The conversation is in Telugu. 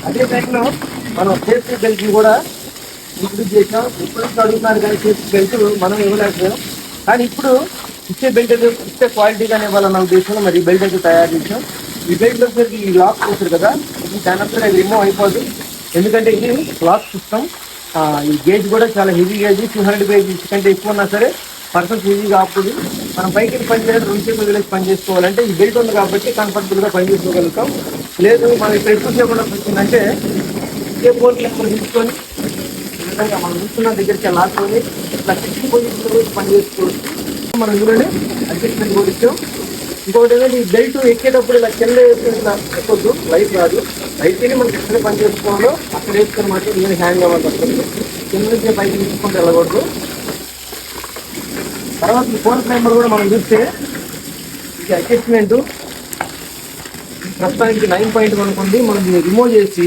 అదే టైంలో మనం సేఫ్టీ బెల్ట్ కూడా ఇంట్రడ్యూస్ చేసాం. ఇప్పుడు అడుగుతున్నారు కానీ సేఫ్టీ బెల్ట్ మనం ఇవ్వలేకపోయాం. కానీ ఇప్పుడు ఇచ్చే బెల్ట్ అయితే ఇచ్చే క్వాలిటీగానే ఇవ్వాలన్న ఉద్దేశంలో మరి ఈ బెల్ట్ అయితే తయారు చేసాం. ఈ బెల్ట్ వచ్చేసరికి ఈ లాక్ వస్తుంది కదా, ఇది దానిపై అది రిమూవ్ అయిపోదు. ఎందుకంటే ఇది లాక్ సిస్టమ్. ఈ గేజ్ కూడా చాలా హెవీ గేజ్, 200 గేజ్ కంటే ఎక్కువ ఉన్నా సరే పర్సన్స్ ఈజీగా ఆపుతుంది. మనం పైకి పని చేయాలి, 2 చేతులు వదిలేసి పని చేసుకోవాలంటే ఈ బెల్ట్ ఉంది కాబట్టి కంఫర్టబుల్గా పని చేసుకోగలుగుతాం. లేదు మనం ఇక్కడ ఎక్కువ చేయకుండా వచ్చిందంటే ఏ బోర్డు నెంబర్ తీసుకొని ఈ విధంగా మనం చూస్తున్న దగ్గరికి లాక్కొని ఇట్లా సిట్టింగ్ పొజిషన్లో పని చేసుకోవచ్చు. మనం ఇందులోనే అడ్జస్ట్మెంట్ కూడా ఇచ్చాం. ఇంకొకటి ఏంటంటే ఈ బెల్ట్ ఎక్కేటప్పుడు ఇలా కింద వేసుకుని ఇట్లా ఎక్కొద్దు, లైట్ రాదు. అయితేనే మనకి ఎక్కడ పని చేసుకోవాలో అక్కడ వేసుకొని మాత్రం నేను హ్యాంగ్ అవ్వాలి వస్తుంది. కింద నుంచి పైకి తీసుకుంటూ వెళ్ళకూడదు. తర్వాత ఈ ఫోన్ నెంబర్ కూడా మనం చూస్తే ఇది అడ్జస్ట్మెంట్ ప్రస్తుతానికి 9.1 అనుకోండి. మనం దీన్ని రిమూవ్ చేసి